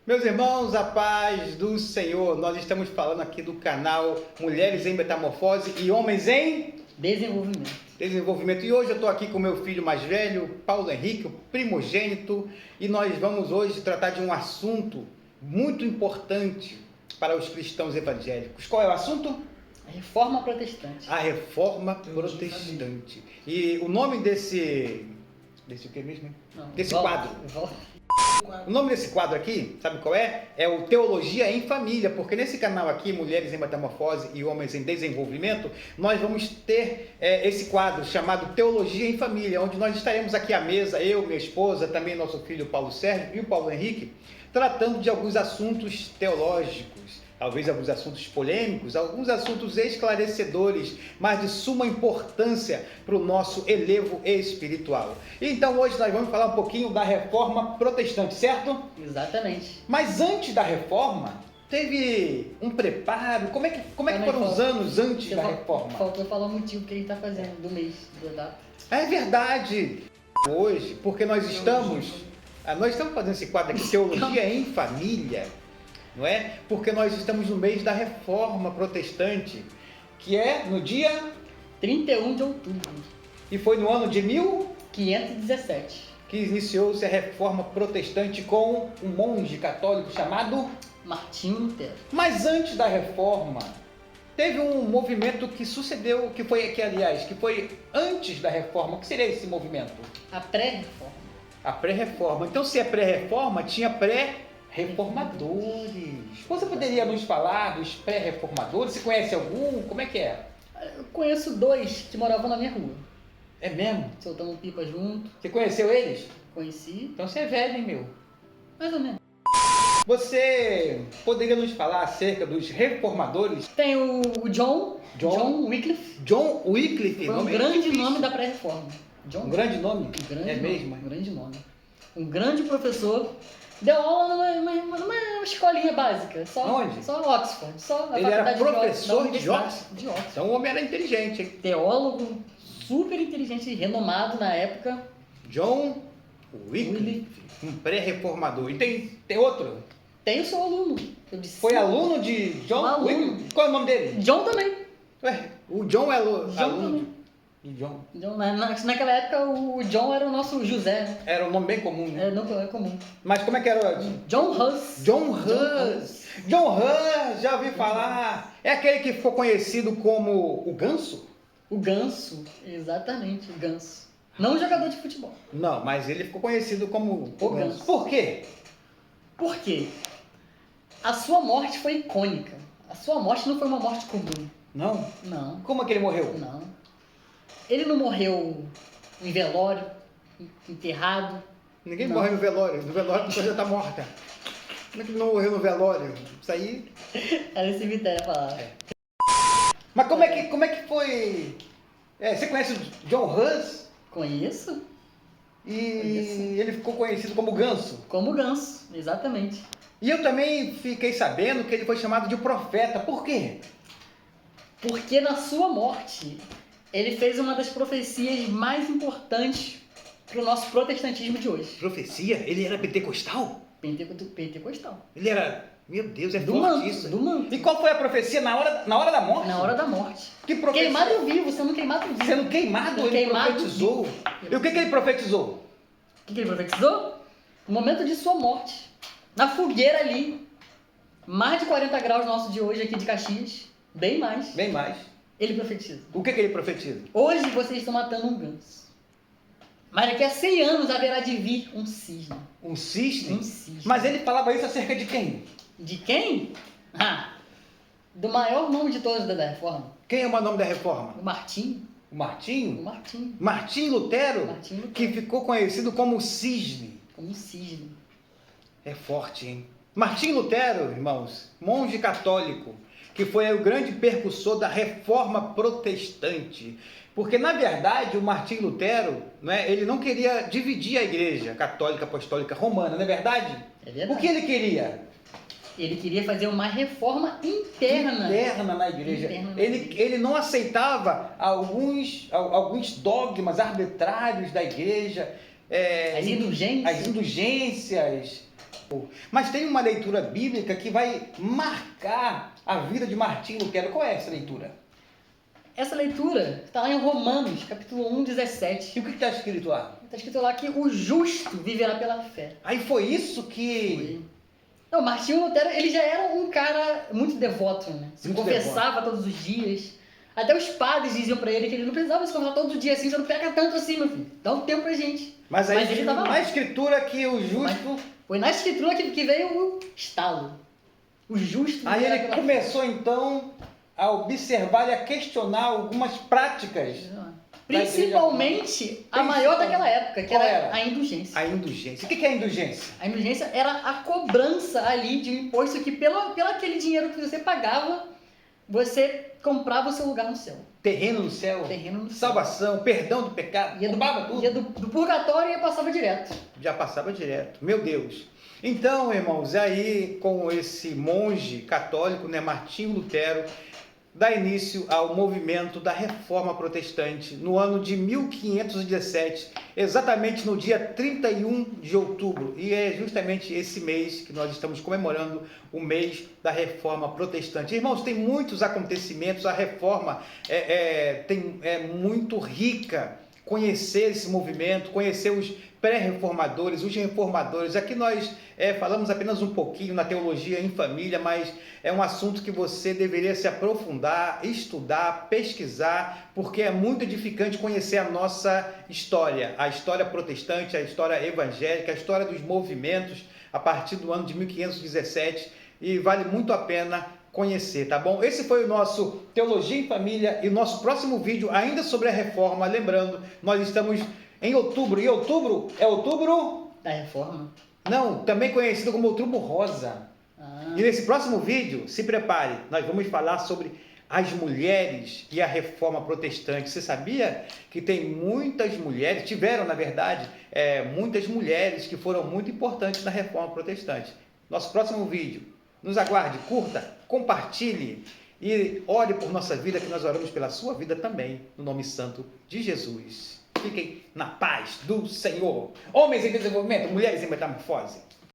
Meus irmãos, a paz do Senhor, nós estamos falando aqui do canal Mulheres em Metamorfose e Homens em Desenvolvimento. E hoje eu estou aqui com meu filho mais velho, Paulo Henrique, o primogênito, e nós vamos hoje tratar de um assunto muito importante para os cristãos evangélicos. Qual é o assunto? A Reforma Protestante. A Reforma Protestante. E o nome desse o que mesmo? Não, Desse volta, quadro. volta. O nome desse quadro aqui, sabe qual é? É o Teologia em Família, porque nesse canal aqui, Mulheres em Metamorfose e Homens em Desenvolvimento, nós vamos ter esse quadro chamado Teologia em Família, onde nós estaremos aqui à mesa, eu, minha esposa, também nosso filho Paulo Sérgio e o Paulo Henrique, tratando de alguns assuntos teológicos, talvez alguns assuntos polêmicos, alguns assuntos esclarecedores, mas de suma importância para o nosso elevo espiritual. Então hoje nós vamos falar um pouquinho da Reforma Protestante, certo? Exatamente. Mas antes da Reforma, teve um preparo? Como é que foram os anos antes da Reforma? Faltou falar o motivo que a gente está fazendo do mês, da data. É verdade. Hoje, porque nós estamos fazendo esse quadro aqui, Teologia em Família, não é? Porque nós estamos no mês da Reforma Protestante, que é no dia 31 de outubro. E foi no ano de 1517. que iniciou-se a Reforma Protestante com um monge católico chamado Martinho Lutero. Mas antes da Reforma, teve um movimento que sucedeu, que foi antes da Reforma. O que seria esse movimento? A pré-reforma. A pré-reforma. Então, se é pré-reforma, tinha pré-reformadores. Você poderia nos falar dos pré-reformadores? Você conhece algum? Como é que é? Eu conheço dois que moravam na minha rua. É mesmo? Soltamos pipa junto. Você conheceu eles? Conheci. Então você é velho, hein, meu? Mais ou menos. Você poderia nos falar acerca dos reformadores? Tem o John Wycliffe. John Wycliffe. Foi um grande nome da pré-reforma. Um grande nome? Um grande É nome, mesmo? Um grande nome. Um grande professor. Deu aula numa escolinha básica. Onde? Só Oxford. Só a Ele era faculdade professor de Universidade Oxford? de Oxford. Então o homem era inteligente, hein? Teólogo, super inteligente e renomado na época. John Wycliffe, um pré-reformador. E tem outro? Tem o seu aluno. Eu disse, Foi aluno de John Um aluno. Wycliffe? Qual é o nome dele? John também. Ué, o John é aluno também. de John. Naquela época o John era o nosso José, né? Era um nome bem comum, né? Não é comum. Mas como é que era? John Hus. John Hus. John Hus, já ouvi falar. É aquele que ficou conhecido como o Ganso? O Ganso, exatamente, o Ganso. Não um jogador de futebol. Não, mas ele ficou conhecido como O Ganso. Por quê? Por quê? A sua morte foi icônica. A sua morte não foi uma morte comum. Não? Não. Como é que ele morreu? Não. Ele não morreu em velório, enterrado. Ninguém Não. morre no velório. No velório a pessoa já está morta. Como é que ele não morreu no velório? Isso aí... Era esse cemitério a palavra. Mas como é que foi... você conhece o John Hus? Conheço. E ele ficou conhecido como Ganso. Como Ganso, exatamente. E eu também fiquei sabendo que ele foi chamado de profeta. Por quê? Porque na sua morte, ele fez uma das profecias mais importantes para o nosso protestantismo de hoje. Profecia? Ele era pentecostal? Pentecostal. Ele era... Meu Deus, é Do forte manto, isso. do manto. E qual foi a profecia na hora da morte? Na hora da morte. Que profecia? Queimado vivo, sendo queimado vivo. Sendo queimado, ele Queimado profetizou. E o que ele profetizou? O que ele profetizou? No momento de sua morte. Na fogueira ali. Mais de 40 graus nosso de hoje aqui de Caxias. Bem mais. Bem mais. Ele profetiza. O que ele profetiza? Hoje vocês estão matando um ganso. Mas daqui a 100 anos haverá de vir um cisne. Um cisne? Um cisne. Mas ele falava isso acerca de quem? De quem? Do maior nome de todos da Reforma. Quem é o nome da reforma? O Martinho. O Martinho? O Martinho. Martim Lutero? Martinho Lutero. Que ficou conhecido como cisne. Como um cisne. É forte, hein? Martim Lutero, irmãos, monge católico, que foi o grande percussor da Reforma Protestante. Porque, na verdade, o Martim Lutero, ele não queria dividir a Igreja Católica Apostólica Romana, não é verdade? É verdade. O que ele queria? Ele queria fazer uma reforma interna. Interna na Igreja. Ele não aceitava alguns dogmas arbitrários da Igreja. As indulgências. As indulgências. Mas tem uma leitura bíblica que vai marcar a vida de Martim Lutero. Qual é essa leitura? Essa leitura está lá em Romanos, capítulo 1, 17. E o que está escrito lá? Está escrito lá que o justo viverá pela fé. Aí foi isso que... Não, Martinho Lutero, ele já era um cara muito devoto, né? Se Muito confessava todos os dias. Até os padres diziam pra ele que ele não precisava se confessar todo dia assim, você não pega tanto assim, meu filho. Dá um tempo pra gente. Mas aí ele tava lá. na escritura que o justo... Foi na escritura que veio o estalo. O justo. Aí viverá ele pela começou então a observar e a questionar algumas práticas. Principalmente a maior daquela época, que era a indulgência. A indulgência. O que é a indulgência? A indulgência era a cobrança ali de um imposto que pelo aquele dinheiro que você pagava, você comprava o seu lugar no céu. Terreno no céu. Terreno no céu. Salvação, perdão do pecado. Ia do purgatório e passava direto. Já passava direto. Meu Deus. Então, irmãos, aí com esse monge católico, né, Martinho Lutero, dá início ao movimento da Reforma Protestante no ano de 1517, exatamente no dia 31 de outubro. E é justamente esse mês que nós estamos comemorando o mês da Reforma Protestante. Irmãos, tem muitos acontecimentos, a Reforma é muito rica. Conhecer esse movimento, conhecer os pré-reformadores, os reformadores. Aqui nós falamos apenas um pouquinho na teologia em família, mas é um assunto que você deveria se aprofundar, estudar, pesquisar, porque é muito edificante conhecer a nossa história, a história protestante, a história evangélica, a história dos movimentos a partir do ano de 1517, e vale muito a pena conhecer, tá bom? Esse foi o nosso Teologia em Família e o nosso próximo vídeo ainda sobre a Reforma. Lembrando, nós estamos em outubro, e outubro é outubro... Da Reforma? Não, também conhecido como outubro rosa. E nesse próximo vídeo, se prepare, nós vamos falar sobre as mulheres e a Reforma Protestante. Você sabia que tem muitas mulheres, tiveram na verdade, muitas mulheres que foram muito importantes na Reforma Protestante. Nosso próximo vídeo. Nos aguarde, curta, compartilhe e ore por nossa vida, que nós oramos pela sua vida também, no nome santo de Jesus. Fiquem na paz do Senhor. Homens em desenvolvimento, mulheres em metamorfose.